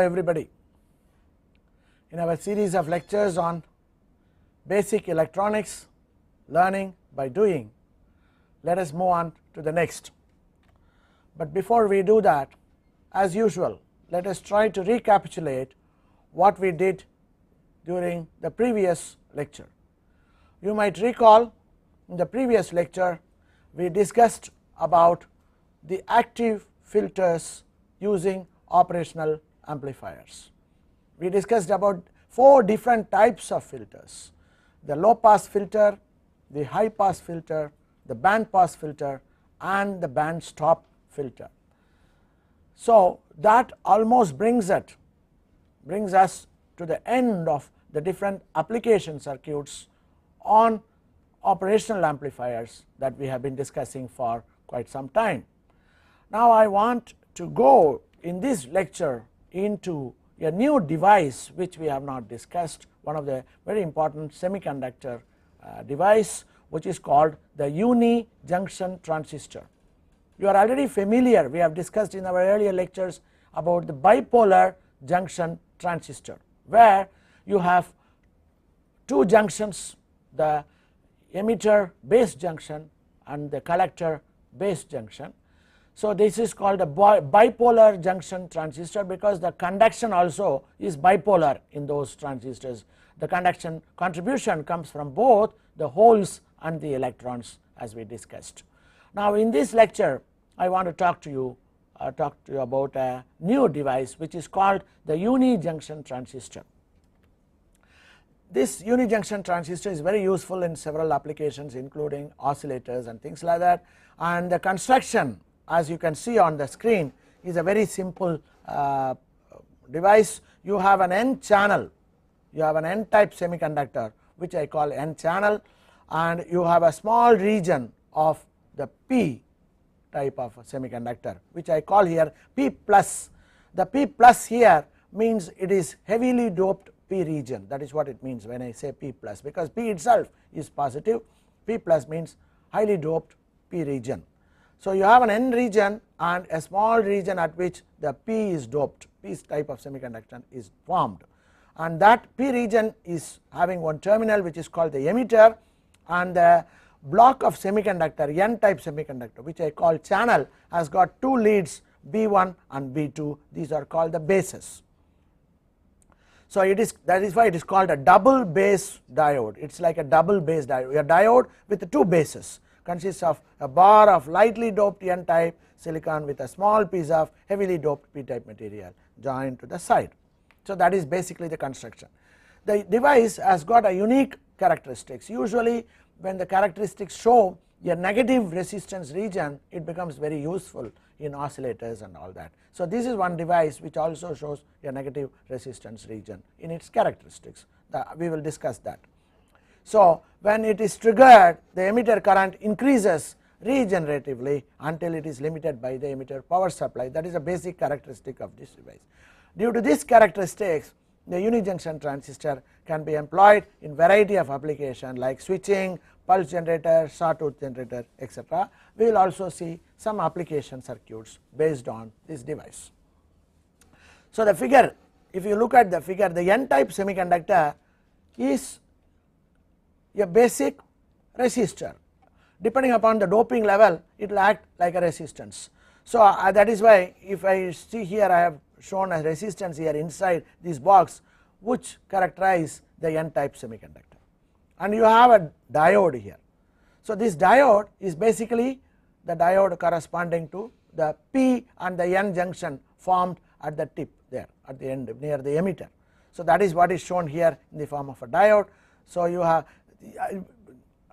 everybody. In our series of lectures on basic electronics, learning by doing, let us move on to the next. But before we do that, as usual, let us try to recapitulate what we did during the previous lecture. You might recall in the previous lecture we discussed about the active filters using operational amplifiers. We discussed about 4 different types of filters: the low pass filter, the high pass filter, the band pass filter, and the band stop filter. So that almost brings us to the end of the different application circuits on operational amplifiers that we have been discussing for quite some time. Now I want to go in this lecture into a new device which we have not discussed, one of the very important semiconductor device, which is called the UNI-JUNCTION transistor. You are already familiar, we have discussed in our earlier lectures about the bipolar junction transistor, where you have 2 junctions, the emitter base junction and the collector base junction. So this is called a bipolar junction transistor because the conduction also is bipolar in those transistors. The conduction contribution comes from both the holes and the electrons, as we discussed. Now in this lecture I want to talk to you about a new device which is called the UNI-JUNCTION transistor. This UNI-JUNCTION transistor is very useful in several applications, including oscillators and things like that, and the construction, as you can see on the screen, is a very simple device. You have an N channel, you have an N type semiconductor which I call N channel, and you have a small region of the P type of semiconductor which I call here P plus. The P plus here means it is heavily doped P region, that is what it means when I say P plus, because P itself is positive. P plus means highly doped P region. So you have an N region and a small region at which the P is doped, P type of semiconductor is formed, and that P region is having one terminal which is called the emitter, and the block of semiconductor, N type semiconductor, which I call channel, has got 2 leads, B1 and B2. These are called the bases. So that is why it is called a double base diode. It is like a double base diode, a diode with 2 bases, consists of a bar of lightly doped N type silicon with a small piece of heavily doped P type material joined to the side. So that is basically the construction. The device has got a unique characteristics. Usually when the characteristics show a negative resistance region, it becomes very useful in oscillators and all that. So this is one device which also shows a negative resistance region in its characteristics. We will discuss that. So when it is triggered, the emitter current increases regeneratively until it is limited by the emitter power supply. That is a basic characteristic of this device. Due to these characteristics, the UNI-JUNCTION transistor can be employed in variety of applications like switching, pulse generator, sawtooth generator, etc. We will also see some application circuits based on this device. So the figure, if you look at the figure, the N type semiconductor is a basic resistor. Depending upon the doping level, it will act like a resistance. So that is why if I see here, I have shown a resistance here inside this box which characterize the N type semiconductor, and you have a diode here. So this diode is basically the diode corresponding to the P and the N junction formed at the tip there at the end near the emitter. So that is what is shown here in the form of a diode. So you have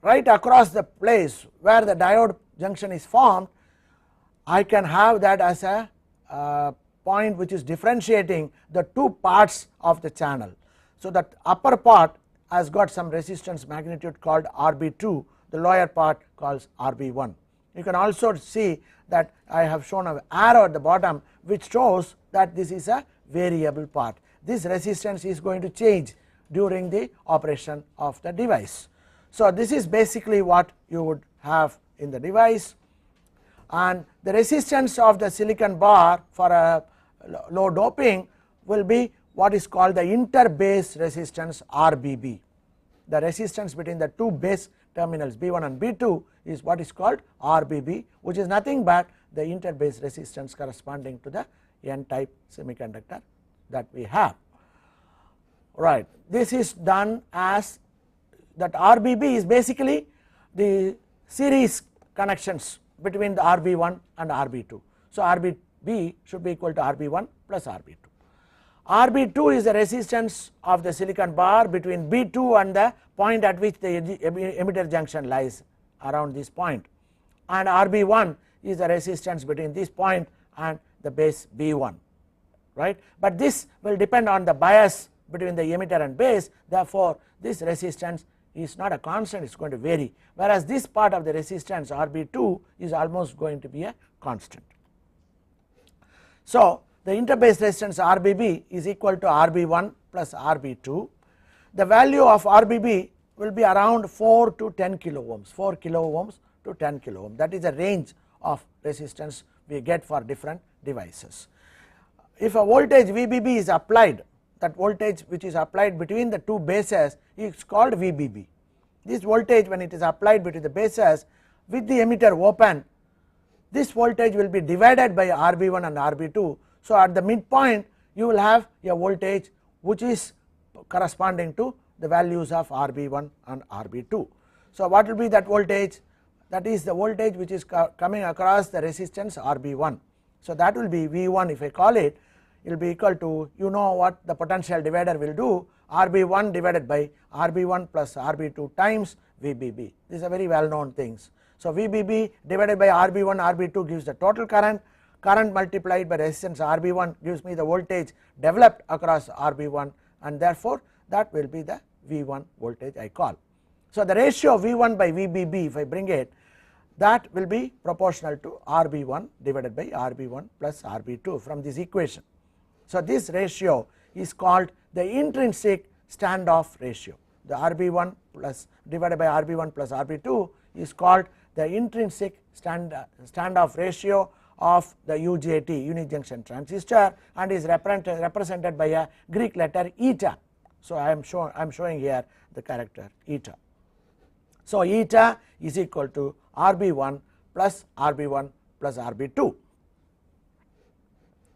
right across the place where the diode junction is formed, I can have that as a point which is differentiating the 2 parts of the channel. So that upper part has got some resistance magnitude called RB2, the lower part calls RB1. You can also see that I have shown an arrow at the bottom which shows that this is a variable part. This resistance is going to change during the operation of the device. So this is basically what you would have in the device, and the resistance of the silicon bar for a low doping will be what is called the interbase resistance RBB. The resistance between the two base terminals B1 and B2 is what is called RBB, which is nothing but the interbase resistance corresponding to the N type semiconductor that we have. Right. This is done as that RBB is basically the series connections between the RB1 and RB2. So, RBB should be equal to RB1 plus RB2. RB2 is the resistance of the silicon bar between B2 and the point at which the emitter junction lies around this point, and RB1 is the resistance between this point and the base B1, right. But this will depend on the bias between the emitter and base, therefore, this resistance is not a constant, it is going to vary, whereas this part of the resistance RB2 is almost going to be a constant. So, the interbase resistance RBB is equal to RB1 plus RB2. The value of RBB will be around 4 to 10 kilo ohms, 4 kilo ohms to 10 kilo ohms, that is the range of resistance we get for different devices. If a voltage VBB is applied, that voltage which is applied between the two bases is called VBB. This voltage, when it is applied between the bases with the emitter open, this voltage will be divided by RB1 and RB2. So, at the midpoint you will have a voltage which is corresponding to the values of RB1 and RB2. So, what will be that voltage? That is the voltage which is coming across the resistance RB1. So, that will be V1 if I call it, it will be equal to, you know what the potential divider will do, RB1 divided by RB1 plus RB2 times VBB. These are very well known things. So, VBB divided by RB1 RB2 gives the total current, current multiplied by resistance RB1 gives me the voltage developed across RB1, and therefore, that will be the V1 voltage I call. So, the ratio of V1 by VBB, if I bring it, that will be proportional to RB1 divided by RB1 plus RB2 from this equation. So, this ratio is called the intrinsic standoff ratio. The RB1 plus divided by RB1 plus RB2 is called the intrinsic standoff ratio of the UJT, Uni-Junction Transistor, and is represented by a Greek letter eta. So, I am showing here the character eta. So, eta is equal to RB1 plus RB1 plus RB2.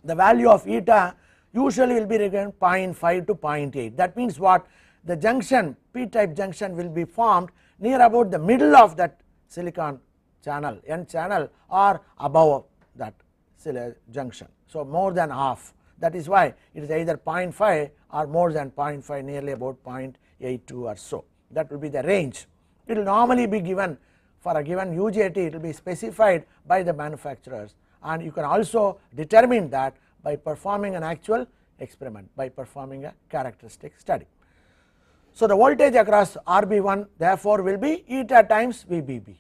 The value of eta usually will be again 0.5 to 0.8. That means what? The junction, p type junction will be formed near about the middle of that silicon channel, N channel, or above that junction. So, more than half, that is why it is either 0.5 or more than 0.5, nearly about 0.82 or so. That will be the range. It will normally be given for a given UJT, it will be specified by the manufacturers, and you can also determine that by performing an actual experiment, by performing a characteristic study. So, the voltage across RB1 therefore will be eta times VBB,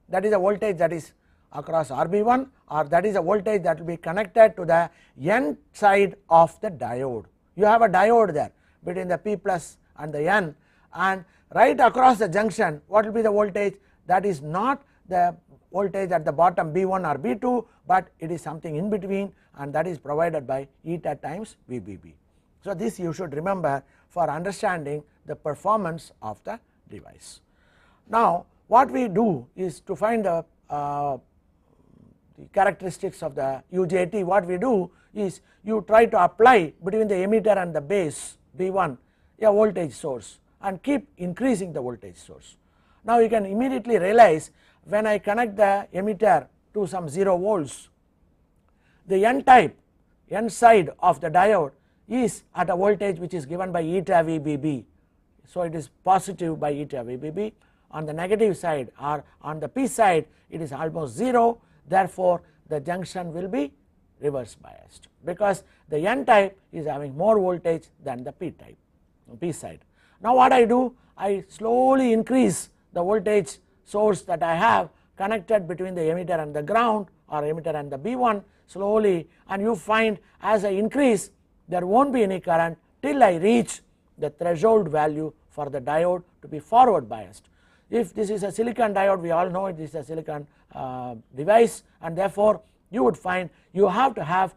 that is a voltage that is across RB1, or that is a voltage that will be connected to the N side of the diode. You have a diode there between the P plus and the N, and right across the junction what will be the voltage? That is not the voltage at the bottom B1 or B2, but it is something in between, and that is provided by eta times VBB. So, this you should remember for understanding the performance of the device. Now, what we do is to find the characteristics of the UJT. What we do is you try to apply between the emitter and the base B1 a voltage source and keep increasing the voltage source. Now, you can immediately realize when I connect the emitter to some 0 volts, the N type, N side of the diode is at a voltage which is given by eta VBB. So, it is positive by eta VBB. On the negative side or on the P side it is almost 0, therefore, the junction will be reverse biased, because the N type is having more voltage than the P type, P side. Now, what I do? I slowly increase the voltage source that I have connected between the emitter and the ground, or emitter and the B1 slowly, and you find as I increase there will not be any current till I reach the threshold value for the diode to be forward biased. If this is a silicon diode, we all know it is a silicon device, and therefore, you would find you have to have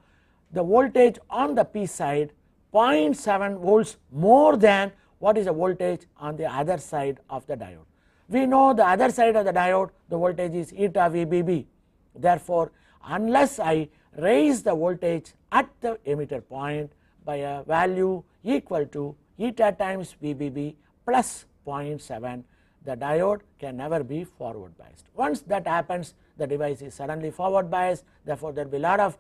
the voltage on the P side 0.7 volts more than what is the voltage on the other side of the diode. We know the other side of the diode, the voltage is eta VBB. Therefore, unless I raise the voltage at the emitter point by a value equal to eta times VBB plus 0.7, the diode can never be forward biased. Once that happens, the device is suddenly forward biased. Therefore, there will be a lot of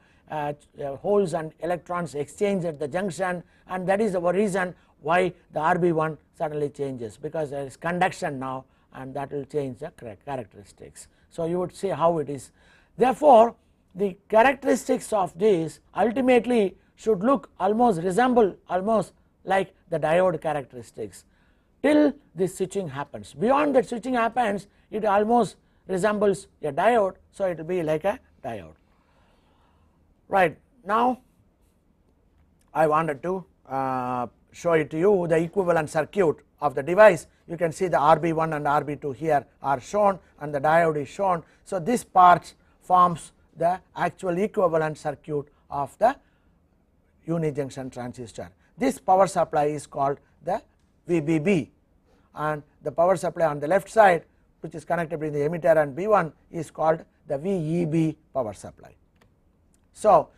holes and electrons exchange at the junction, and that is the reason why the RB1 suddenly changes, because there is conduction now, and that will change the characteristics. So, you would see how it is. Therefore, the characteristics of this ultimately should look resemble almost like the diode characteristics till this switching happens. Beyond that switching happens, it almost resembles a diode. So, it will be like a diode. Right. Now, I wanted to show it to you the equivalent circuit of the device. You can see the RB1 and RB2 here are shown, and the diode is shown. So, this part forms the actual equivalent circuit of the uni-junction transistor. This power supply is called the VBB, and the power supply on the left side, which is connected between the emitter and B1, is called the VEB power supply. So,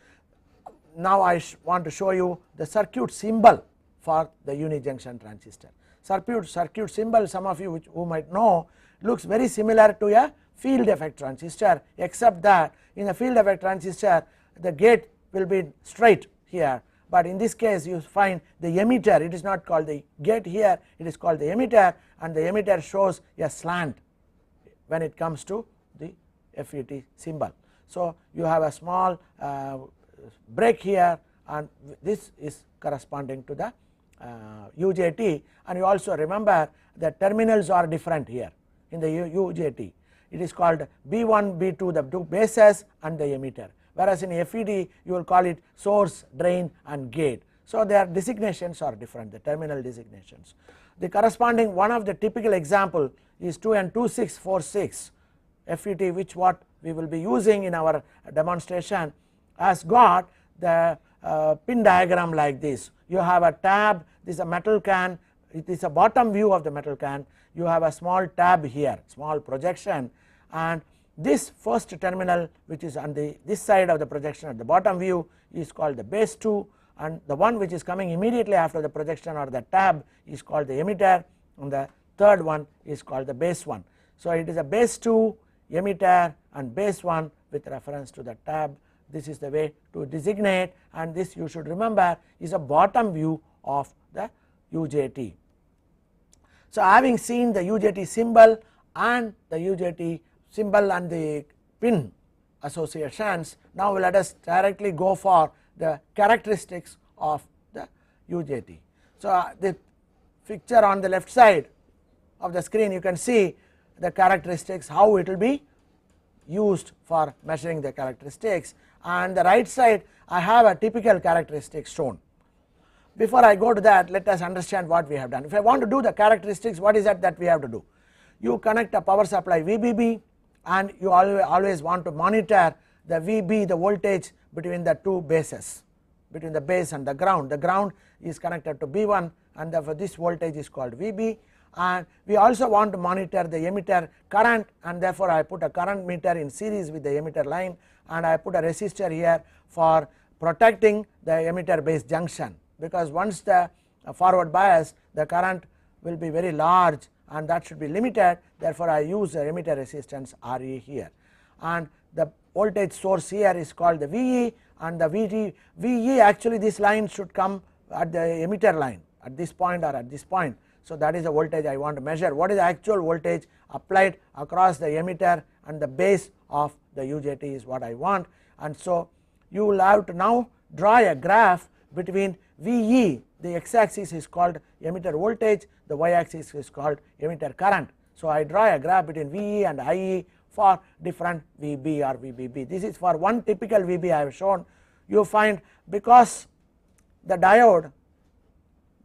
now I want to show you the circuit symbol for the uni-junction transistor. Circuit symbol, some of you who might know, looks very similar to a field effect transistor, except that in a field effect transistor the gate will be straight here, but in this case you find the emitter, it is not called the gate here, it is called the emitter, and the emitter shows a slant when it comes to the FET symbol. So, you have a small break here, and this is corresponding to the UJT, and you also remember that terminals are different here in the UJT. It is called B1, B2, the two bases and the emitter, whereas in FET you will call it source, drain and gate. So, their designations are different, the terminal designations. The corresponding one of the typical example is 2N2646 FET, which what we will be using in our demonstration, has got the pin diagram like this. You have a tab, this is a metal can, it is a bottom view of the metal can, you have a small tab here, small projection, and this first terminal, which is on this side of the projection at the bottom view, is called the base 2, and the one which is coming immediately after the projection or the tab is called the emitter, and the third one is called the base 1. So, it is a base 2, emitter and base 1 with reference to the tab. This is the way to designate, and this you should remember is a bottom view of the UJT. So, having seen the UJT symbol and the UJT symbol and the pin associations, now let us directly go for the characteristics of the UJT. So, the picture on the left side of the screen, you can see the characteristics, how it will be used for measuring the characteristics, and the right side I have a typical characteristics shown. Before I go to that, let us understand what we have done. If I want to do the characteristics, what is that we have to do? You connect a power supply VBB, and you always want to monitor the VB, the voltage between the two bases, between the base and the ground. The ground is connected to B1, and therefore this voltage is called VB, and we also want to monitor the emitter current, and therefore I put a current meter in series with the emitter line, and I put a resistor here for protecting the emitter base junction, because once the forward bias, the current will be very large and that should be limited. Therefore, I use the emitter resistance RE here, and the voltage source here is called the VE, and the VE actually this line should come at the emitter line at this point or at this point. So, that is the voltage I want to measure. What is the actual voltage applied across the emitter and the base of the UJT is what I want, and so you will have to now draw a graph between VE, the x axis is called emitter voltage, the y axis is called emitter current. So, I draw a graph between VE and IE for different VB or VBB. This is for one typical VB I have shown. You find because the diode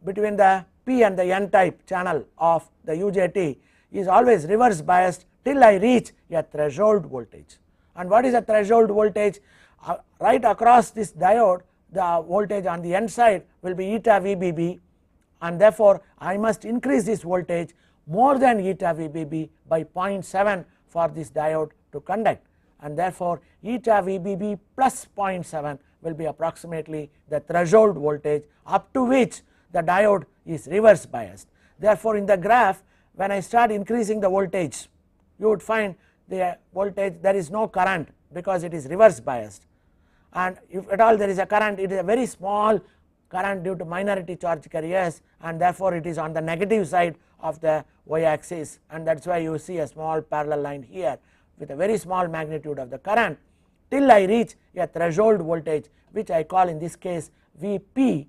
between the P and the N type channel of the UJT is always reverse biased till I reach a threshold voltage. And what is a threshold voltage? Right across this diode, the voltage on the N side will be eta VBB, and therefore I must increase this voltage more than eta VBB by 0.7 for this diode to conduct, and therefore eta VBB plus 0.7 will be approximately the threshold voltage up to which the diode is reverse biased. Therefore, in the graph, when I start increasing the voltage, you would find the voltage there is no current because it is reverse biased, and if at all there is a current, it is a very small current due to minority charge carriers, and therefore it is on the negative side of the y axis, and that is why you see a small parallel line here with a very small magnitude of the current till I reach a threshold voltage, which I call in this case Vp,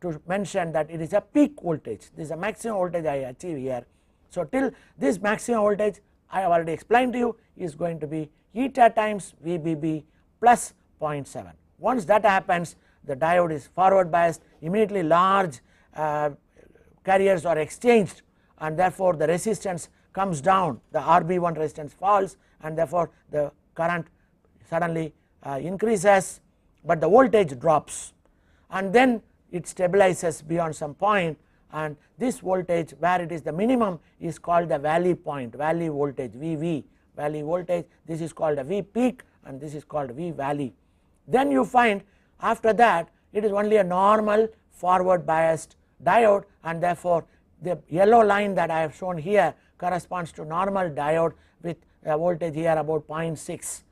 to mention that it is a peak voltage. This is a maximum voltage I achieve here. So till this maximum voltage I have already explained to you is going to be eta times VBB plus 0.7. Once that happens, the diode is forward biased, immediately large carriers are exchanged, and therefore the resistance comes down, the RB1 resistance falls, and therefore the current suddenly increases, but the voltage drops, and then it stabilizes beyond some point, and this voltage where it is the minimum is called the valley point, valley voltage VV, valley voltage. This is called a V peak and this is called V valley. Then you find after that it is only a normal forward biased diode, and therefore the yellow line that I have shown here corresponds to normal diode with a voltage here about 0.6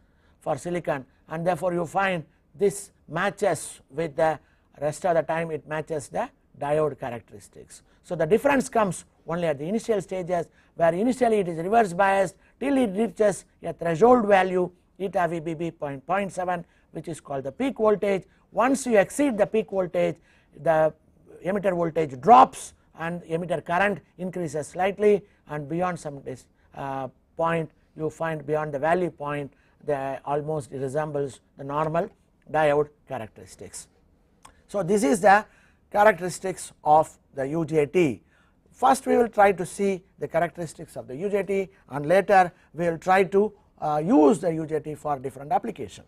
for silicon, and therefore you find this matches with the rest of the time, it matches the diode characteristics. So the difference comes only at the initial stages, where initially it is reverse biased till it reaches a threshold value eta VBB 0.7, which is called the peak voltage. Once you exceed the peak voltage, the emitter voltage drops and emitter current increases slightly, and beyond some point you find beyond the valley point the almost resembles the normal diode characteristics. So this is the characteristics of the UJT. First we will try to see the characteristics of the UJT, and later we will try to use the UJT for different application.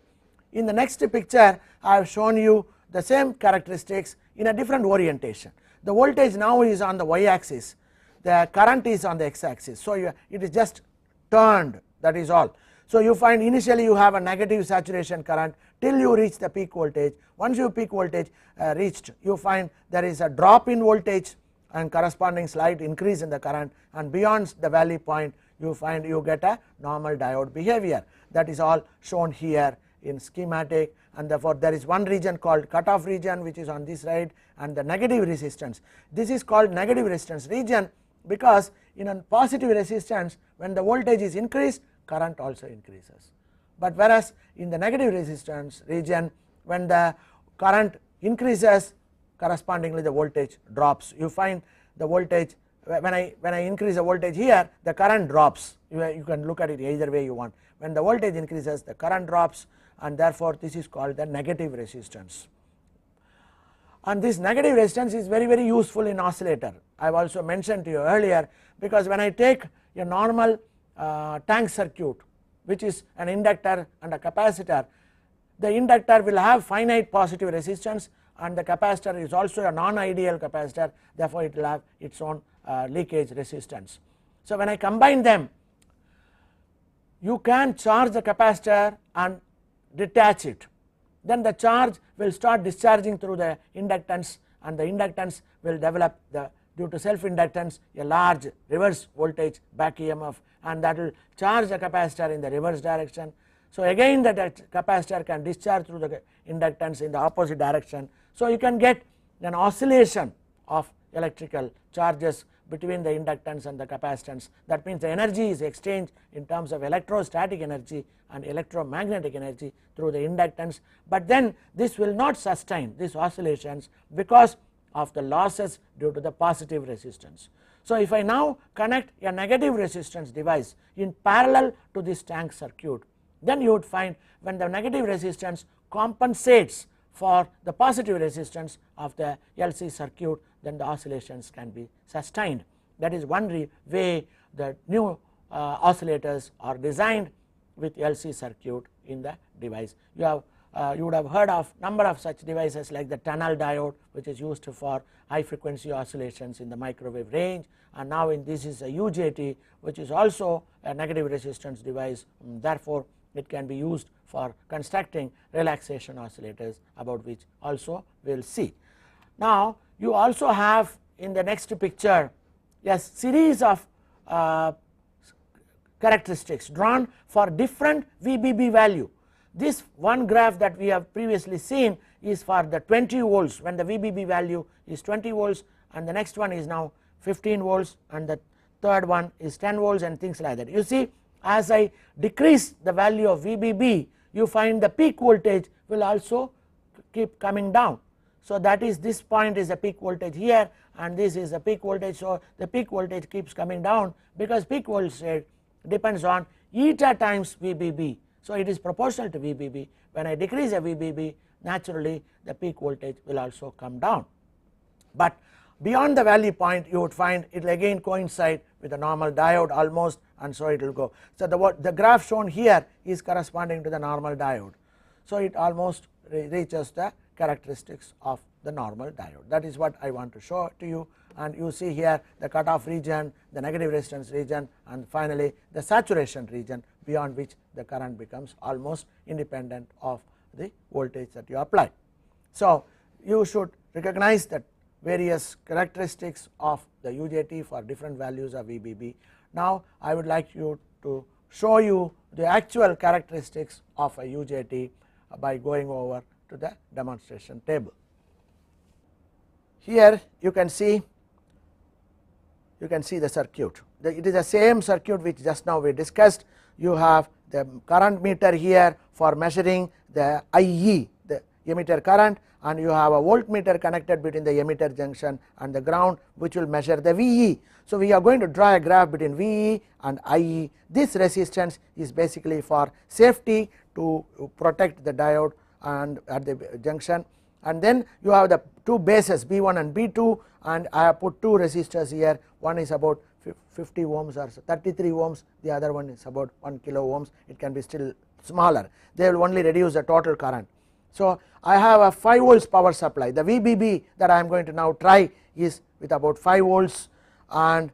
In the next picture I have shown you the same characteristics in a different orientation. The voltage now is on the y axis, the current is on the x axis, so it is just turned, that is all. So you find initially you have a negative saturation current till you reach the peak voltage. Once you peak voltage reached, you find there is a drop in voltage and corresponding slight increase in the current, and beyond the valley point you find you get a normal diode behavior. That is all shown here in schematic, and therefore there is one region called cutoff region which is on this side, and the negative resistance. This is called negative resistance region because in a positive resistance when the voltage is increased, current also increases, but whereas in the negative resistance region when the current increases, correspondingly the voltage drops. You find the voltage when I increase the voltage here, the current drops. You can look at it either way you want. When the voltage increases, the current drops, and therefore this is called the negative resistance. And this negative resistance is very useful in oscillator. I have also mentioned to you earlier, because when I take a normal tank circuit which is an inductor and a capacitor, the inductor will have finite positive resistance and the capacitor is also a non-ideal capacitor, therefore it will have its own leakage resistance. So when I combine them, you can charge the capacitor and detach it, then the charge will start discharging through the inductance, and the inductance will develop due to self inductance a large reverse voltage back EMF, and that will charge the capacitor in the reverse direction. So again that capacitor can discharge through the inductance in the opposite direction. So you can get an oscillation of electrical charges between the inductance and the capacitance. That means the energy is exchanged in terms of electrostatic energy and electromagnetic energy through the inductance, but then this will not sustain these oscillations because of the losses due to the positive resistance. So if I now connect a negative resistance device in parallel to this tank circuit, then you would find when the negative resistance compensates for the positive resistance of the LC circuit, then the oscillations can be sustained. That is one way the new oscillators are designed with LC circuit in the device. You have you would have heard of number of such devices like the tunnel diode, which is used for high frequency oscillations in the microwave range, and now in this is a UJT, which is also a negative resistance device. Therefore, it can be used for constructing relaxation oscillators, about which also we will see. Now, you also have in the next picture a series of characteristics drawn for different VBB value. This one graph that we have previously seen is for the 20 volts, when the VBB value is 20 volts, and the next one is now 15 volts, and the third one is 10 volts, and things like that. You see, as I decrease the value of VBB, you find the peak voltage will also keep coming down. So that is, this point is the peak voltage here, and this is the peak voltage. So the peak voltage keeps coming down, because peak voltage depends on eta times VBB. So it is proportional to VBB. When I decrease a VBB, naturally the peak voltage will also come down. But beyond the valley point, you would find it will again coincide with the normal diode almost, and so it will go. So the graph shown here is corresponding to the normal diode. So it almost reaches the characteristics of the normal diode. That is what I want to show to you, and you see here the cutoff region, the negative resistance region, and finally the saturation region, beyond which the current becomes almost independent of the voltage that you apply. So you should recognize that various characteristics of the UJT for different values of VBB. Now I would like you to show you the actual characteristics of a UJT by going over to the demonstration table. Here you can see the circuit. It is the same circuit which just now we discussed. You have the current meter here for measuring the IE, the emitter current, and you have a voltmeter connected between the emitter junction and the ground, which will measure the VE. So we are going to draw a graph between VE and IE. This resistance is basically for safety, to protect the diode and at the junction, and then you have the two bases B1 and B2, and I have put two resistors here. One is about 50 ohms or 33 ohms, the other one is about 1 kilo ohms. It can be still smaller, they will only reduce the total current. So I have a 5 volts power supply. The VBB that I am going to now try is with about 5 volts, and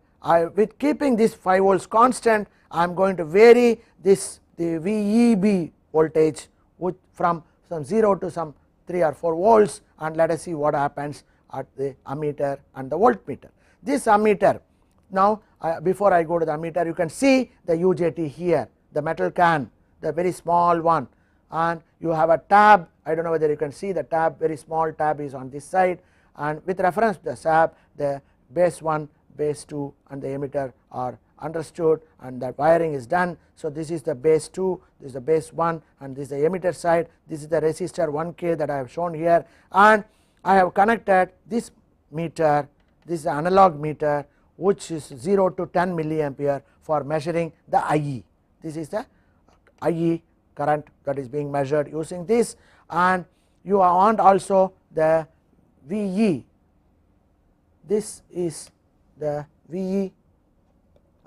with keeping this 5 volts constant, I am going to vary the VEB voltage from some 0 to some 3 or 4 volts, and let us see what happens at the ammeter and the voltmeter. This ammeter, now before I go to the ammeter, you can see the UJT here, the metal can, the very small one, and you have a tab. I do not know whether you can see the tab, very small tab is on this side, and with reference to the tab, the base 1, base 2 and the emitter are understood, and that wiring is done. So this is the base 2, this is the base 1, and this is the emitter side. This is the resistor 1K that I have shown here, and I have connected this meter, this is the analog meter, which is 0 to 10 milliampere for measuring the IE. This is the IE current that is being measured using this, and you want also the VE. This is the VE.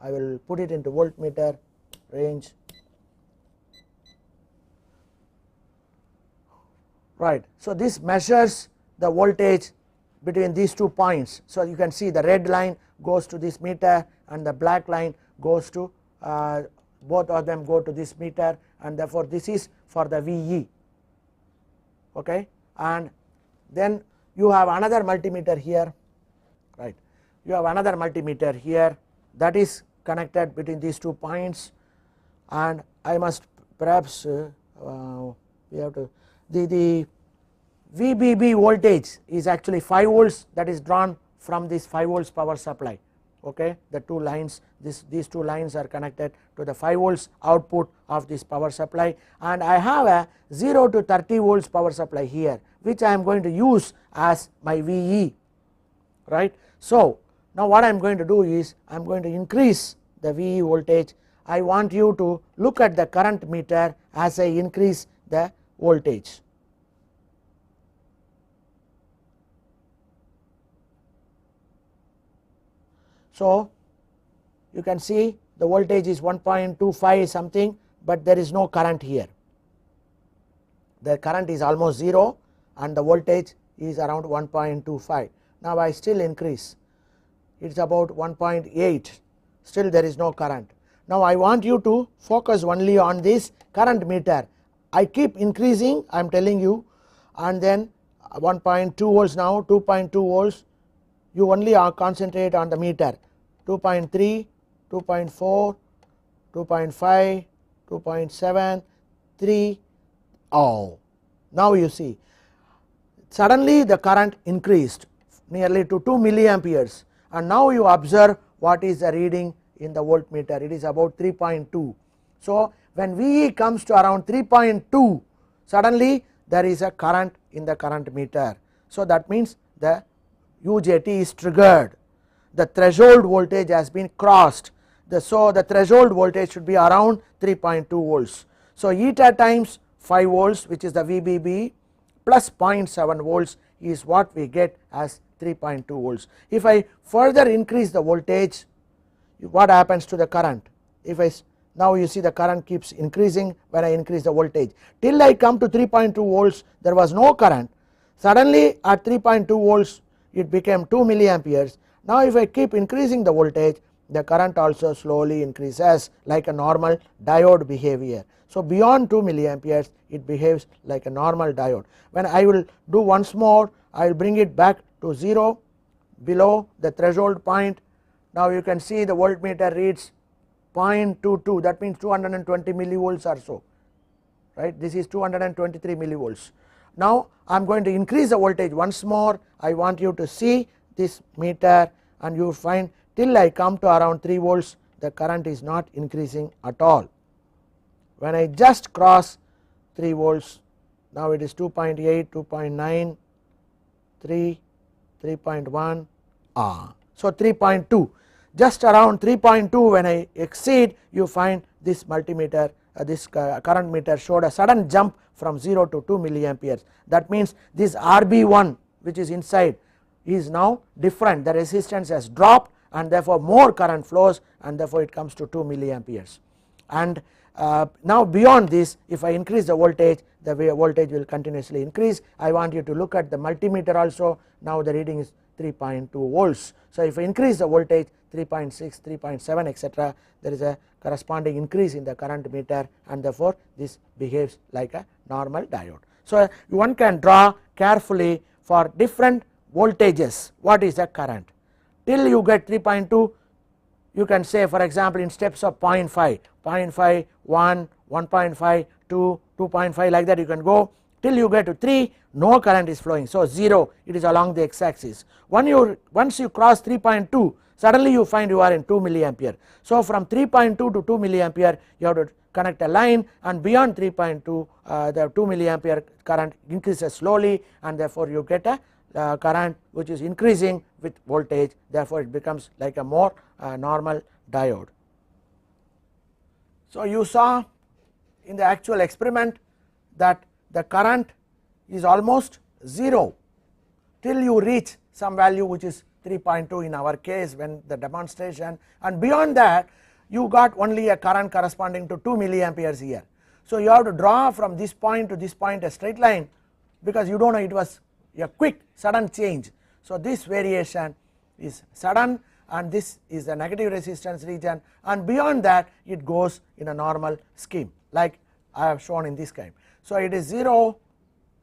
I will put it into voltmeter range, right. So this measures the voltage between these 2 points. So you can see the red line goes to this meter and the black line goes to both of them go to this meter, and therefore this is for the VE, okay. And then you have another multimeter here, right. You have another multimeter here that is connected between these 2 points, and I must perhaps we have to the VBB voltage is actually 5 volts, that is drawn from this 5 volts power supply, okay. The 2 lines, these 2 lines are connected to the 5 volts output of this power supply, and I have a 0 to 30 volts power supply here, which I am going to use as my VE, right. So now what I am going to do is I am going to increase the VE voltage. I want you to look at the current meter as I increase the voltage. So you can see the voltage is 1.25 something, but there is no current here, the current is almost 0 and the voltage is around 1.25. Now I still increase, it is about 1.8, still there is no current. Now I want you to focus only on this current meter. I keep increasing, I am telling you, and then 1.2 volts now, 2.2 volts, you only concentrate on the meter, 2.3, 2.4, 2.5, 2.7, 3. Oh, now you see suddenly the current increased nearly to 2 milliamperes, and now you observe what is the reading in the voltmeter, it is about 3.2. So when VE comes to around 3.2, suddenly there is a current in the current meter. So that means the UJT is triggered, the threshold voltage has been crossed. So the threshold voltage should be around 3.2 volts. So eta times 5 volts, which is the VBB, plus 0.7 volts is what we get as 3.2 volts. If I further increase the voltage, what happens to the current? If I now you see the current keeps increasing when I increase the voltage, till I come to 3.2 volts there was no current. Suddenly at 3.2 volts it became 2 milliamperes. Now if I keep increasing the voltage, the current also slowly increases like a normal diode behavior. So beyond 2 milliamperes it behaves like a normal diode. When I will do once more, I will bring it back to 0 below the threshold point. Now you can see the voltmeter reads 0.22, that means 220 millivolts or so, right. This is 223 millivolts. Now I am going to increase the voltage once more. I want you to see this meter, and you find till I come to around 3 volts the current is not increasing at all. When I just cross 3 volts, now it is 2.8, 2.9, 3, 3.1, so 3.2, just around 3.2 when I exceed, you find this multimeter, this current meter showed a sudden jump from 0 to 2 milliamperes. That means this RB1 which is inside is now different, the resistance has dropped and therefore more current flows, and therefore it comes to 2 milliamperes. And now beyond this, if I increase the voltage, the voltage will continuously increase. I want you to look at the multimeter also. Now the reading is 3.2 volts. So if I increase the voltage 3.6, 3.7, etc., there is a corresponding increase in the current meter, and therefore this behaves like a normal diode. So one can draw carefully for different voltages what is the current. Till you get 3.2, you can say for example in steps of 0.5, 0.5, 1, 1.5, 2, 2.5, like that you can go till you get to 3, no current is flowing. So 0, it is along the x axis. Once you cross 3.2, suddenly you find you are in 2 milliampere. So from 3.2 to 2 milliampere you have to connect a line, and beyond 3.2 the 2 milliampere current increases slowly, and therefore you get a current which is increasing with voltage, therefore it becomes like a more normal diode. So you saw in the actual experiment that the current is almost 0 till you reach some value which is 3.2 in our case when the demonstration, and beyond that you got only a current corresponding to 2 milliamperes here. So you have to draw from this point to this point a straight line, because you do not know it was a quick sudden change. So this variation is sudden, and this is the negative resistance region, and beyond that it goes in a normal scheme like I have shown in this kind. So it is 0,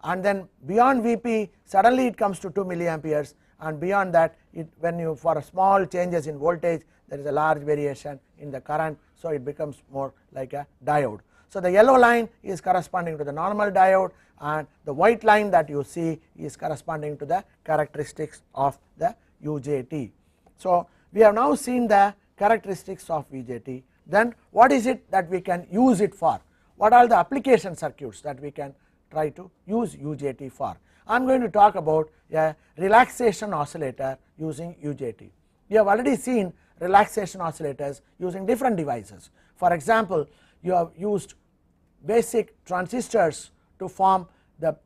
and then beyond Vp suddenly it comes to 2 milliamperes, and beyond that when you for small changes in voltage there is a large variation in the current, so it becomes more like a diode. So the yellow line is corresponding to the normal diode, and the white line that you see is corresponding to the characteristics of the UJT. So we have now seen the characteristics of UJT. Then what is it that we can use it for? What are the application circuits that we can try to use UJT for? I am going to talk about a relaxation oscillator using UJT. You have already seen relaxation oscillators using different devices. For example, you have used basic transistors to form the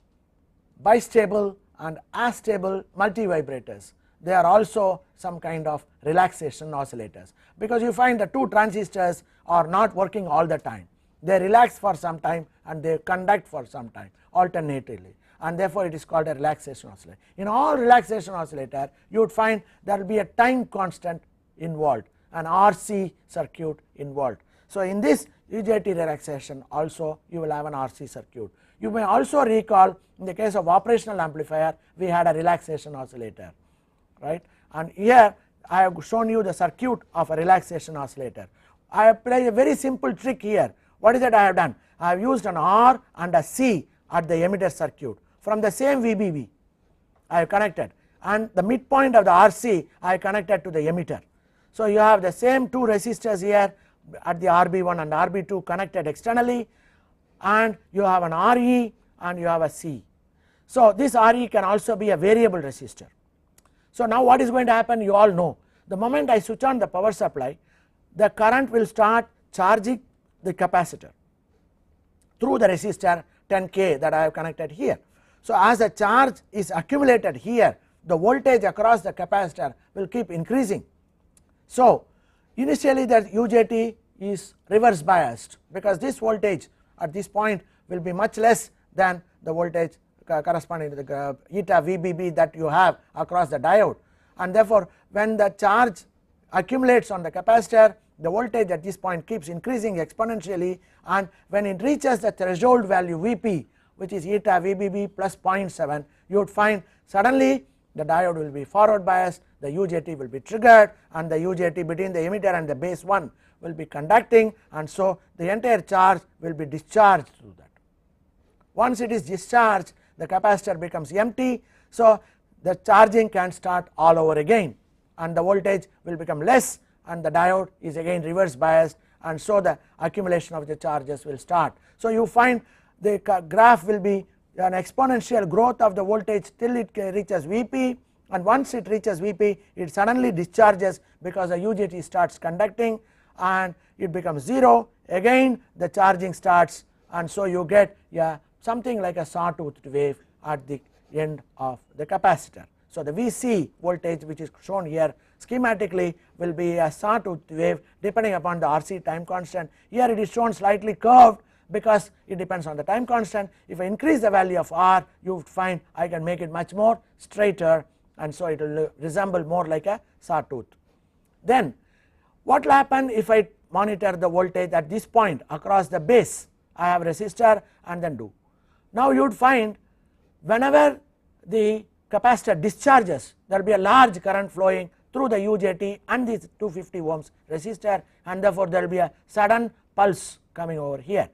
bistable and astable multivibrators. They are also some kind of relaxation oscillators, because you find the two transistors are not working all the time. They relax for some time and they conduct for some time. alternately, and therefore it is called a relaxation oscillator. In all relaxation oscillator you would find there will be a time constant involved, an RC circuit involved. So in this UJT relaxation also you will have an RC circuit. You may also recall in the case of operational amplifier we had a relaxation oscillator, right, and here I have shown you the circuit of a relaxation oscillator. I have played a very simple trick here. What is that I have done? I have used an R and a C at the emitter circuit from the same VBB I have connected, and the midpoint of the RC I have connected to the emitter. So you have the same two resistors here at the RB1 and RB2 connected externally, and you have an RE and you have a C. So this RE can also be a variable resistor. So now what is going to happen, you all know, the moment I switch on the power supply, the current will start charging the capacitor through the resistor 10K that I have connected here. So as the charge is accumulated here, the voltage across the capacitor will keep increasing. So initially the UJT is reverse biased, because this voltage at this point will be much less than the voltage corresponding to the eta VBB that you have across the diode, and therefore when the charge accumulates on the capacitor, the voltage at this point keeps increasing exponentially, and when it reaches the threshold value Vp, which is eta VBB plus 0.7, you would find suddenly the diode will be forward biased, the UJT will be triggered, and the UJT between the emitter and the base 1 will be conducting, and so the entire charge will be discharged through that. Once it is discharged, the capacitor becomes empty, so the charging can start all over again, and the voltage will become less, and the diode is again reverse biased, and so the accumulation of the charges will start. So you find the graph will be an exponential growth of the voltage till it reaches Vp, and once it reaches Vp it suddenly discharges because the UJT starts conducting and it becomes 0, again the charging starts, and so you get something like a sawtooth wave at the end of the capacitor. So the Vc voltage which is shown here schematically will be a sawtooth wave depending upon the RC time constant. Here it is shown slightly curved because it depends on the time constant. If I increase the value of R, you would find I can make it much more straighter, and so it will resemble more like a sawtooth. Then what will happen if I monitor the voltage at this point across the base? I have resistor and then do. Now you would find whenever the capacitor discharges, there will be a large current flowing through the UJT and this 250 ohms resistor, and therefore there will be a sudden pulse coming over here.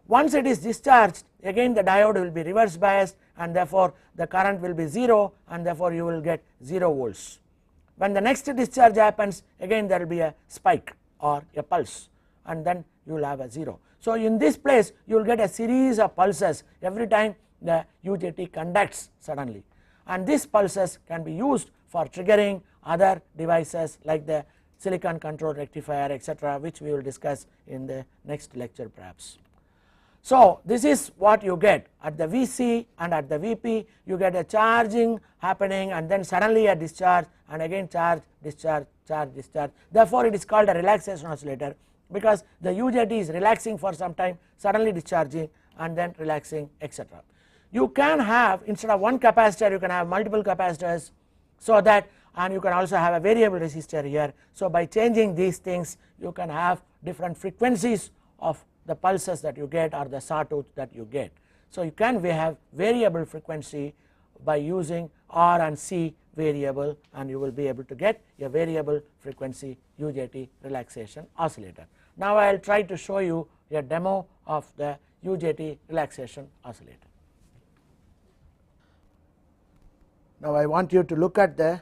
Once it is discharged, again the diode will be reverse biased, and therefore the current will be 0, and therefore you will get 0 volts. When the next discharge happens, again there will be a spike or a pulse, and then you will have a 0. So in this place you will get a series of pulses every time the UJT conducts suddenly, and these pulses can be used for triggering other devices like the silicon control rectifier, etc., which we will discuss in the next lecture perhaps. So this is what you get at the Vc, and at the Vp you get a charging happening and then suddenly a discharge, and again charge, discharge, charge, discharge. Therefore it is called a relaxation oscillator, because the UJT is relaxing for some time, suddenly discharging and then relaxing, etc. You can have, instead of one capacitor, you can have multiple capacitors, so that, and you can also have a variable resistor here. So by changing these things you can have different frequencies of the pulses that you get or the sawtooth that you get. So you can have variable frequency by using R and C variable, and you will be able to get a variable frequency UJT relaxation oscillator. Now I will try to show you a demo of the UJT relaxation oscillator. Now I want you to look at the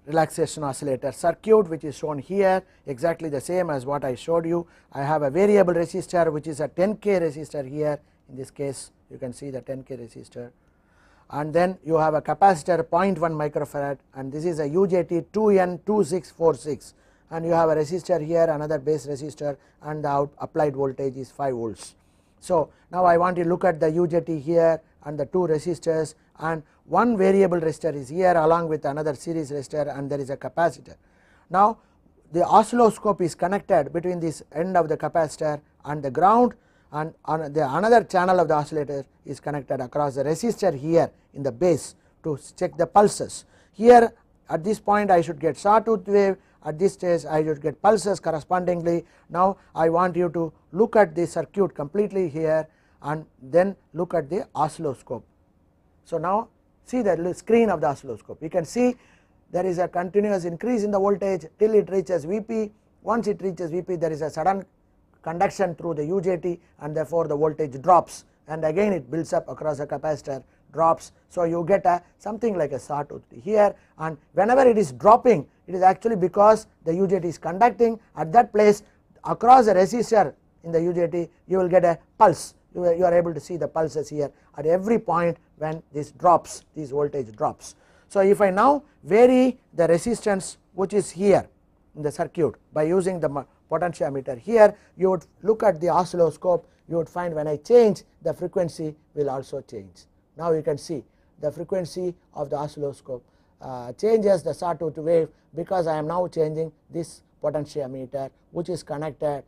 relaxation oscillator circuit, which is shown here, exactly the same as what I showed you. I have a variable resistor which is a 10K resistor here, in this case you can see the 10K resistor, and then you have a capacitor 0.1 microfarad, and this is a UJT 2N2646, and you have a resistor here, another base resistor, and the applied voltage is 5 volts. So now I want you to look at the UJT here and the two resistors, and one variable resistor is here along with another series resistor, and there is a capacitor. Now the oscilloscope is connected between this end of the capacitor and the ground, and on the another channel of the oscillator is connected across the resistor here in the base to check the pulses. Here at this point I should get sawtooth wave, at this stage I should get pulses correspondingly. Now I want you to look at the circuit completely here and then look at the oscilloscope. So now see the screen of the oscilloscope, you can see there is a continuous increase in the voltage till it reaches Vp. Once it reaches Vp, there is a sudden conduction through the UJT and therefore the voltage drops, and again it builds up across the capacitor, drops. So you get a something like a sawtooth here, and whenever it is dropping, it is actually because the UJT is conducting at that place across the resistor in the UJT. You will get a pulse, you are able to see the pulses here at every point when this drops, this voltage drops. So if I now vary the resistance which is here in the circuit by using the potentiometer here, you would look at the oscilloscope, you would find when I change, the frequency will also change. Now you can see the frequency of the oscilloscope changes the sawtooth wave because I am now changing this potentiometer which is connected,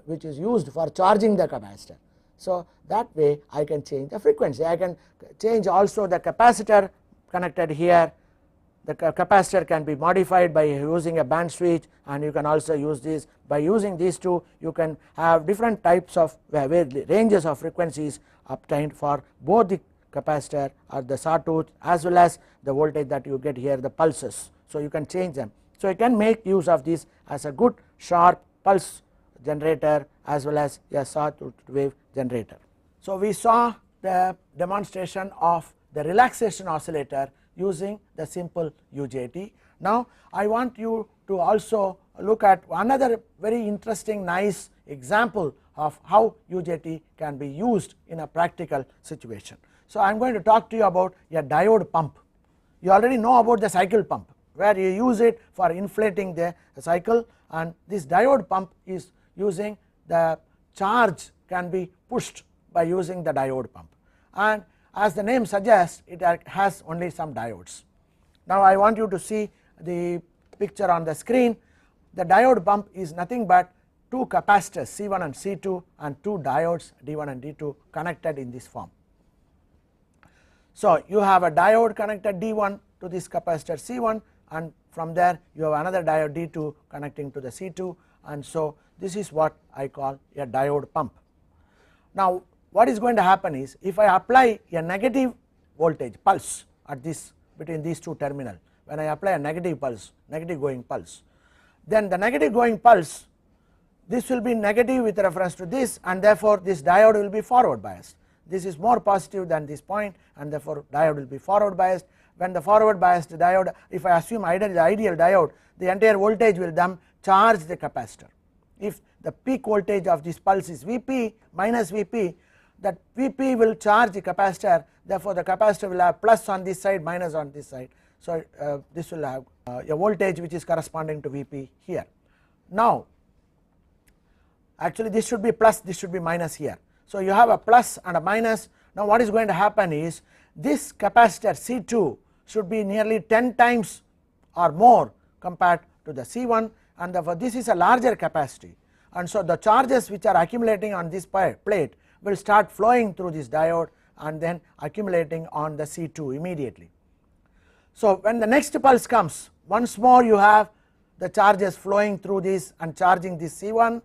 which is used for charging the capacitor. So that way I can change the frequency. I can change also the capacitor connected here. The capacitor can be modified by using a band switch, and you can also use this. By using these two, you can have different types of ranges of frequencies obtained for both the capacitor or the sawtooth as well as the voltage that you get here, the pulses. So you can change them. So you can make use of this as a good sharp pulse generator as well as a sawtooth wave generator. So we saw the demonstration of the relaxation oscillator using the simple UJT. Now I want you to also look at another very interesting nice example of how UJT can be used in a practical situation. So I am going to talk to you about a diode pump. You already know about the cycle pump where you use it for inflating the cycle, and this diode pump is using the charge can be pushed by using the diode pump, and as the name suggests, it has only some diodes. Now I want you to see the picture on the screen. The diode pump is nothing but two capacitors C1 and C2 and two diodes D1 and D2 connected in this form. So you have a diode connected D1 to this capacitor C1, and from there you have another diode D2 connecting to the C2, and so this is what I call a diode pump. Now what is going to happen is, if I apply a negative voltage pulse at this between these two terminals, when I apply a negative pulse, negative going pulse, then the negative going pulse, this will be negative with reference to this, and therefore this diode will be forward biased. This is more positive than this point, and therefore diode will be forward biased. When the forward biased diode, if I assume ideal diode, the entire voltage will then charge the capacitor. If the peak voltage of this pulse is Vp minus Vp, that Vp will charge the capacitor, therefore the capacitor will have plus on this side, minus on this side. So this will have a voltage which is corresponding to Vp here. Now actually this should be plus, this should be minus here. So you have a plus and a minus. Now what is going to happen is, this capacitor C2 should be nearly 10 times or more compared to the C1, and therefore this is a larger capacity, and so the charges which are accumulating on this plate will start flowing through this diode and then accumulating on the C2 immediately. So when the next pulse comes, once more you have the charges flowing through this and charging this C1,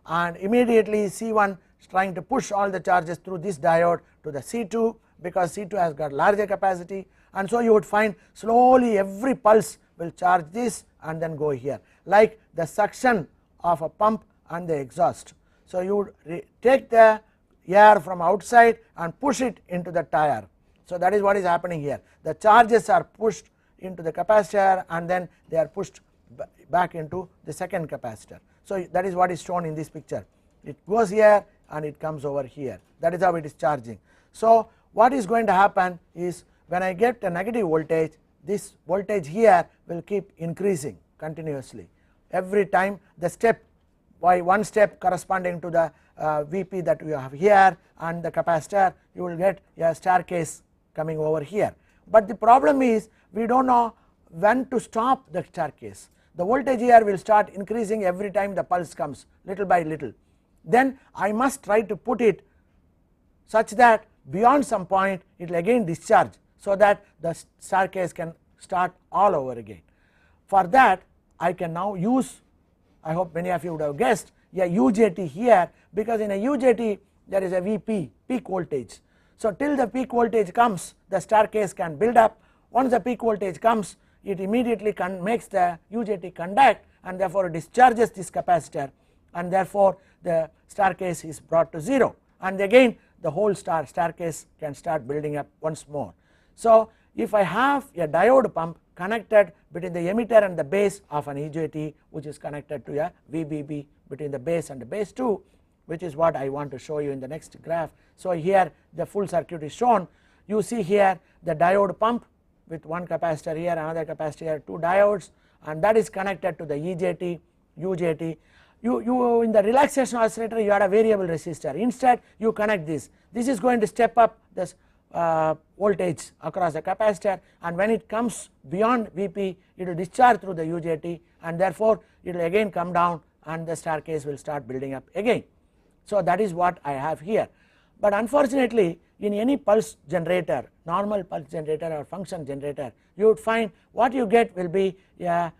and immediately C1 is trying to push all the charges through this diode to the C2 because C2 has got larger capacity, and so you would find slowly every pulse will charge this and then go here, like the suction of a pump and the exhaust. So you would take the air from outside and push it into the tire. So that is what is happening here. The charges are pushed into the capacitor and then they are pushed back into the second capacitor. So that is what is shown in this picture. It goes here and it comes over here. That is how it is charging. So what is going to happen is, when I get a negative voltage, this voltage here will keep increasing continuously. Every time the step by one step corresponding to the Vp that we have here and the capacitor, you will get a staircase coming over here. But the problem is, we do not know when to stop the staircase. The voltage here will start increasing every time the pulse comes, little by little. then I must try to put it such that beyond some point it will again discharge, so that the staircase can start all over again. For that I can now use, I hope many of you would have guessed, a UJT here, because in a UJT there is a VP, peak voltage. So till the peak voltage comes, the staircase can build up. Once the peak voltage comes, it immediately makes the UJT conduct, and therefore discharges this capacitor, and therefore the staircase is brought to 0, and again the whole staircase can start building up once more. So if I have a diode pump connected between the emitter and the base of an UJT, which is connected to a VBB between the base and the base 2, which is what I want to show you in the next graph. So here the full circuit is shown. You see here the diode pump with one capacitor here, another capacitor here, 2 diodes, and that is connected to the EJT, UJT. You in the relaxation oscillator you had a variable resistor. Instead you connect this. This is going to step up this voltage across the capacitor, and when it comes beyond VP it will discharge through the UJT, and therefore it will again come down and the staircase will start building up again. So that is what I have here. But unfortunately in any pulse generator, normal pulse generator or function generator, you would find what you get will be a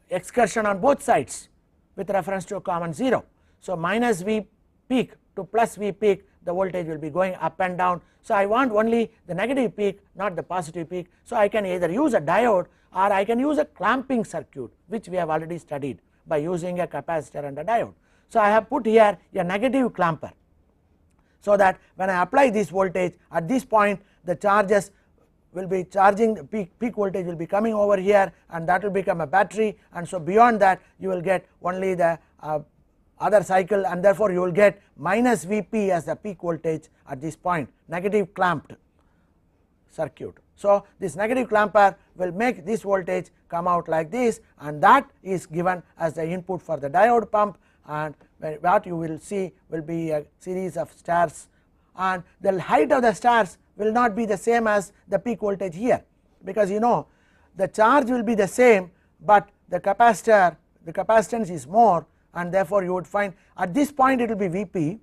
excursion on both sides with reference to a common 0. So minus V peak to plus V peak, the voltage will be going up and down. So I want only the negative peak, not the positive peak. So I can either use a diode or I can use a clamping circuit, which we have already studied by using a capacitor and a diode. So I have put here a negative clamper, so that when I apply this voltage at this point, the charges will be charging, the peak voltage will be coming over here, and that will become a battery, and so beyond that you will get only the other cycle, and therefore you will get minus Vp as the peak voltage at this point, negative clamped circuit. So this negative clamper will make this voltage come out like this, and that is given as the input for the diode pump, and what you will see will be a series of stairs, and the height of the stairs will not be the same as the peak voltage here, because you know the charge will be the same, but the capacitance is more, and therefore you would find at this point it will be Vp,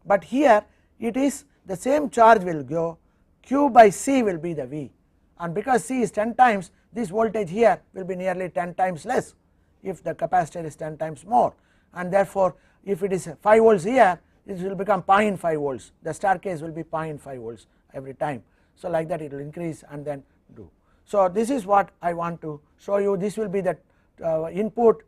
but here it is the same charge will go, Q by C will be the V, and because C is 10 times, this voltage here will be nearly 10 times less if the capacitor is 10 times more, and therefore if it is 5 volts here, it will become 0.5 volts, the staircase will be 0.5 volts every time. So like that it will increase and then do. So this is what I want to show you. This will be the input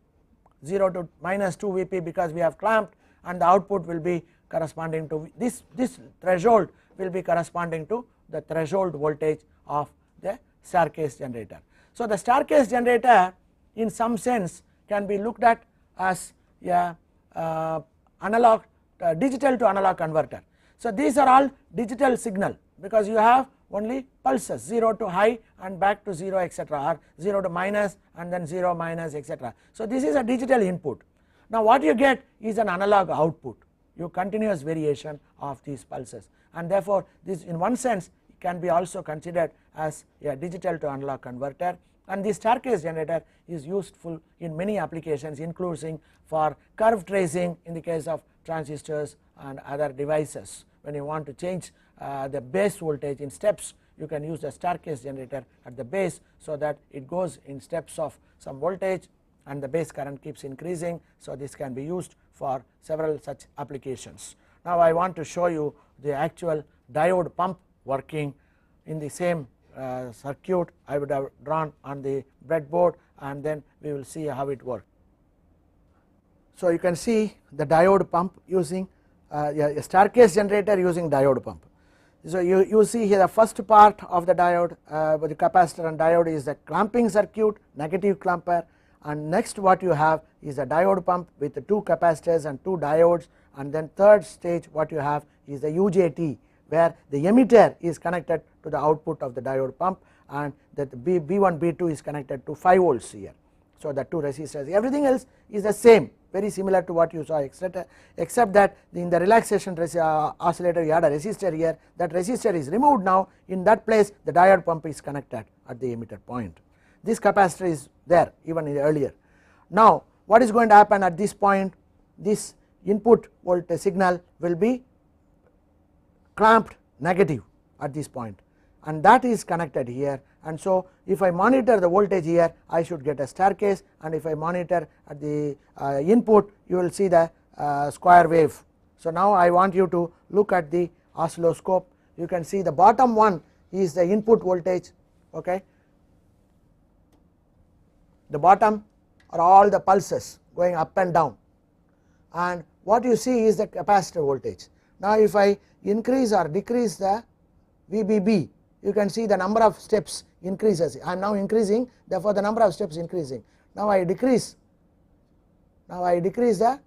0 to minus 2 Vp because we have clamped, and the output will be corresponding to this threshold will be corresponding to the threshold voltage of the staircase generator. So the staircase generator in some sense can be looked at as a analog digital to analog converter. So these are all digital signal, because you have only pulses 0 to high and back to 0 etc., or 0 to minus and then 0 minus etc. So this is a digital input. Now what you get is an analog output, you continuous variation of these pulses, and therefore this in one sense can be also considered as a digital to analog converter, and this staircase generator is useful in many applications, including for curve tracing in the case of transistors and other devices. When you want to change the base voltage in steps, you can use the staircase generator at the base, so that it goes in steps of some voltage and the base current keeps increasing. So this can be used for several such applications. Now I want to show you the actual diode pump working in the same circuit I would have drawn on the breadboard, and then we will see how it works. So you can see the diode pump using a staircase generator using diode pump. So you see here the first part of the diode with the capacitor and diode is the clamping circuit, negative clamper, and next what you have is a diode pump with the 2 capacitors and 2 diodes, and then third stage what you have is the UJT, where the emitter is connected to the output of the diode pump, and that B1 B2 is connected to 5 volts here. So the 2 resistors, everything else is the same, very similar to what you saw, except that in the relaxation oscillator you had a resistor here, that resistor is removed now. In that place the diode pump is connected at the emitter point. This capacitor is there even earlier. Now what is going to happen at this point, this input voltage signal will be clamped negative at this point, and that is connected here. And so if I monitor the voltage here, I should get a staircase, and if I monitor at the input, you will see the square wave. So now I want you to look at the oscilloscope. You can see the bottom one is the input voltage, okay. The bottom are all the pulses going up and down, and what you see is the capacitor voltage. Now if I increase or decrease the VBB, you can see the number of steps increases. I am now increasing, therefore the number of steps increasing. Now I decrease the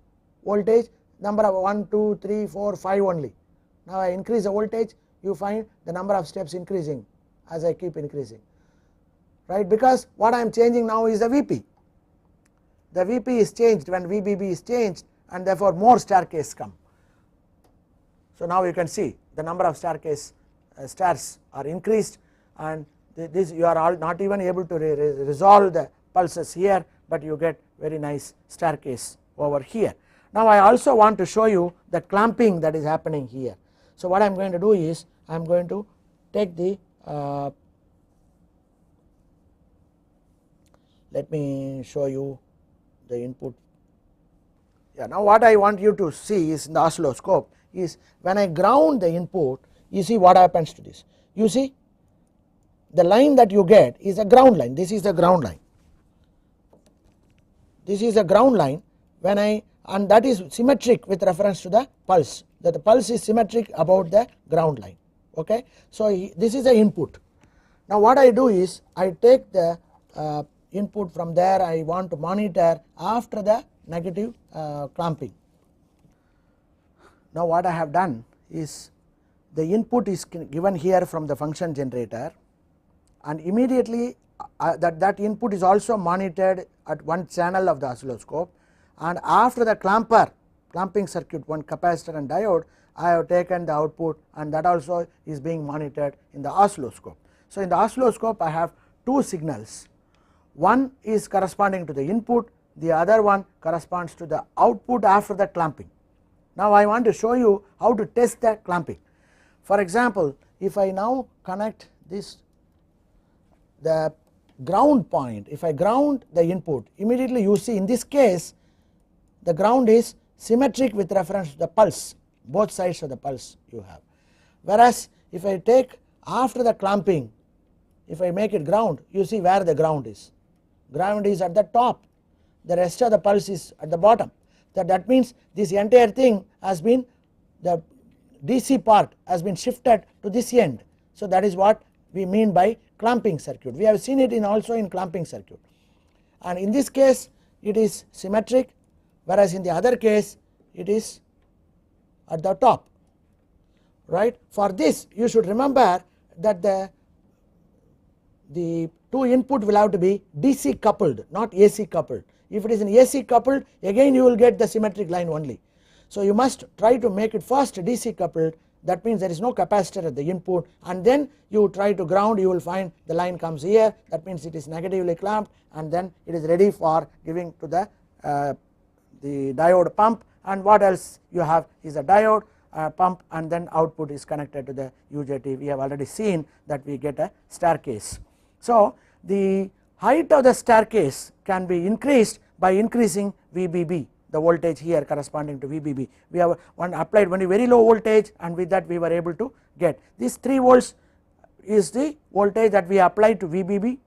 voltage, number of 1, 2, 3, 4, 5 only. Now I increase the voltage, you find the number of steps increasing as I keep increasing, right, because what I am changing now is the VP. The VP is changed when VBB is changed, and therefore more staircase come. So now you can see the number of stairs are increased, and this you are all not even able to resolve the pulses here, but you get very nice staircase over here. Now I also want to show you the clamping that is happening here. So what I am going to do is I am going to take the let me show you the input. Yeah, now what I want you to see is in the oscilloscope is when I ground the input, you see what happens to this. You see the line that you get is a ground line. This is the ground line. This is a ground line when and that is symmetric with reference to the pulse, that the pulse is symmetric about the ground line, okay. So this is the input. Now what I do is I take the input from there, I want to monitor after the negative clamping. Now what I have done is the input is given here from the function generator, and immediately that input is also monitored at one channel of the oscilloscope, and after the clamping circuit, one capacitor and diode, I have taken the output, and that also is being monitored in the oscilloscope. So in the oscilloscope I have two signals, one is corresponding to the input, the other one corresponds to the output after the clamping. Now I want to show you how to test the clamping. For example, if I now connect this, the ground point, if I ground the input, immediately you see in this case the ground is symmetric with reference to the pulse, both sides of the pulse you have. Whereas if I take after the clamping, if I make it ground, you see where the ground is. Ground is at the top, the rest of the pulse is at the bottom. That means this entire thing has been, the DC part has been shifted to this end. So that is what we mean by clamping circuit. We have seen it also in clamping circuit, and in this case it is symmetric, whereas in the other case it is at the top, right. For this you should remember that the two input will have to be DC coupled, not AC coupled. If it is an AC coupled, again you will get the symmetric line only. So you must try to make it first DC coupled, that means there is no capacitor at the input, and then you try to ground, you will find the line comes here, that means it is negatively clamped, and then it is ready for giving to the diode pump, and what else you have is a diode pump, and then output is connected to the UJT. We have already seen that we get a staircase. So the height of the staircase can be increased by increasing VBB, the voltage here corresponding to VBB. We have applied only very low voltage, and with that we were able to get this 3 volts is the voltage that we applied to VBB,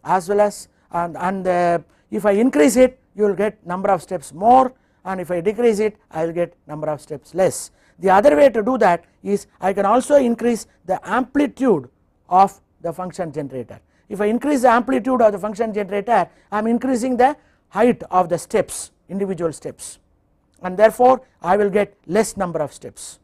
as well as and if I increase it, you will get number of steps more, and if I decrease it, I will get number of steps less. The other way to do that is I can also increase the amplitude of the function generator. If I increase the amplitude of the function generator, I am increasing the height of the steps, individual steps, and therefore I will get less number of steps.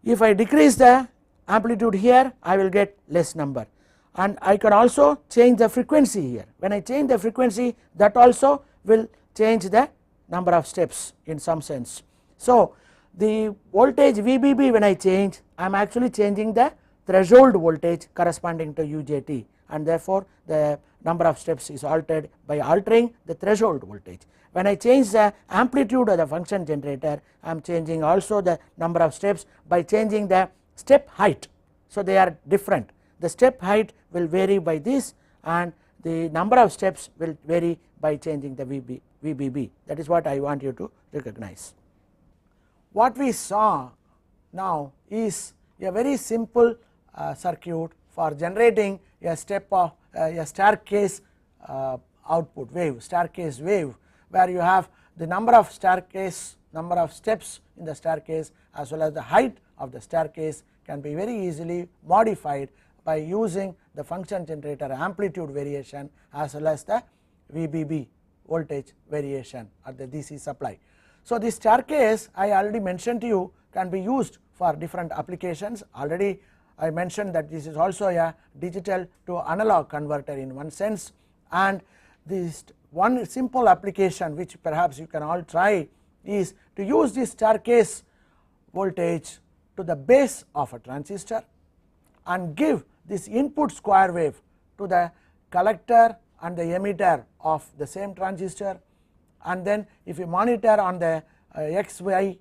If I decrease the amplitude here, I will get less number, and I can also change the frequency here. When I change the frequency, that also will change the number of steps in some sense. So the voltage VBB, when I change, I am actually changing the threshold voltage corresponding to UJT, and therefore the number of steps is altered by altering the threshold voltage. When I change the amplitude of the function generator, I am changing also the number of steps by changing the step height. So they are different. The step height will vary by this, and the number of steps will vary by changing the VBB. That is what I want you to recognize. What we saw now is a very simple circuit for generating a step of a staircase output wave, staircase wave, where you have the number of steps in the staircase as well as the height of the staircase can be very easily modified by using the function generator amplitude variation as well as the VBB voltage variation at the DC supply. So this staircase I already mentioned to you can be used for different applications. Already I mentioned that this is also a digital to analog converter in one sense, and this one simple application which perhaps you can all try is to use this staircase voltage to the base of a transistor and give this input square wave to the collector and the emitter of the same transistor, and then if you monitor on the XY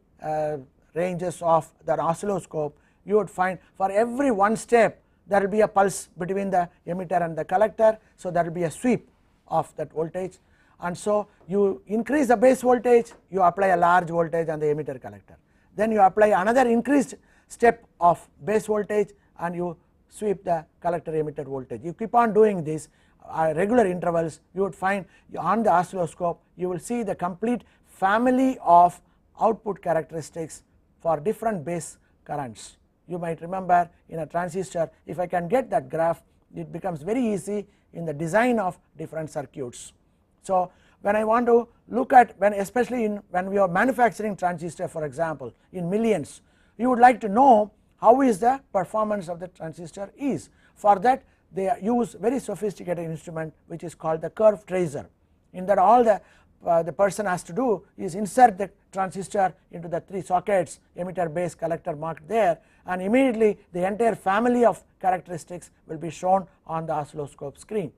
ranges of the oscilloscope, you would find for every one step there will be a pulse between the emitter and the collector. So there will be a sweep of that voltage, and so you increase the base voltage, you apply a large voltage on the emitter collector, then you apply another increased step of base voltage and you sweep the collector emitter voltage. You keep on doing this regular intervals, you would find on the oscilloscope you will see the complete family of output characteristics for different base currents. You might remember in a transistor, if I can get that graph, it becomes very easy in the design of different circuits. So when I want to look at especially when we are manufacturing transistor, for example in millions, you would like to know how is the performance of the transistor is. For that they use very sophisticated instrument which is called the curve tracer. In that all the person has to do is insert the transistor into the 3 sockets, emitter, base, collector marked there, and immediately the entire family of characteristics will be shown on the oscilloscope screen.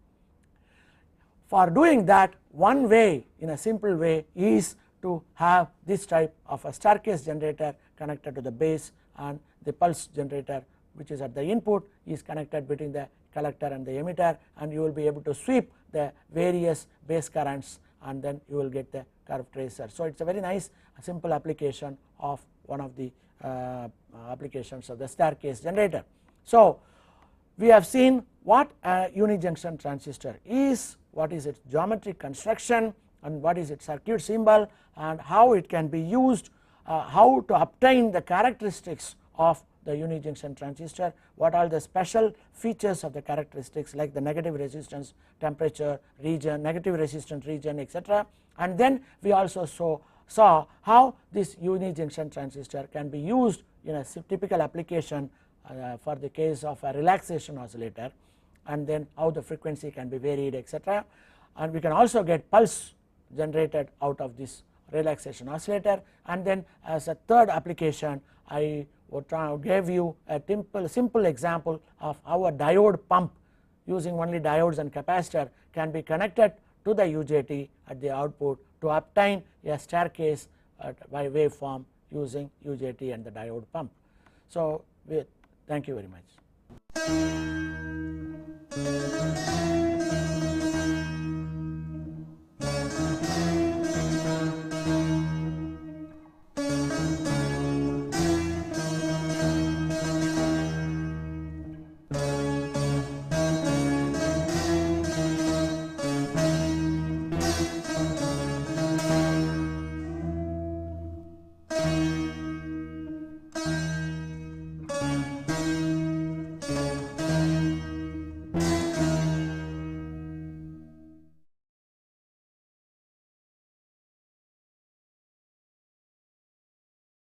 For doing that, one way, in a simple way, is to have this type of a staircase generator connected to the base, and the pulse generator which is at the input is connected between the collector and the emitter, and you will be able to sweep the various base currents and then you will get the curve tracer. So it is a very nice simple application of one of the applications of the staircase generator. So we have seen what a uni-junction transistor is, what is its geometric construction, and what is its circuit symbol, and how it can be used, how to obtain the characteristics of the uni-junction transistor, what are the special features of the characteristics like the negative resistance temperature region, negative resistance region, etc. And then we also saw how this uni-junction transistor can be used in a typical application for the case of a relaxation oscillator, and then how the frequency can be varied, etc. And we can also get pulse generated out of this relaxation oscillator. And then as a third application, I gave you a simple example of how a diode pump using only diodes and capacitor can be connected to the UJT at the output to obtain a staircase by waveform using UJT and the diode pump. So thank you very much.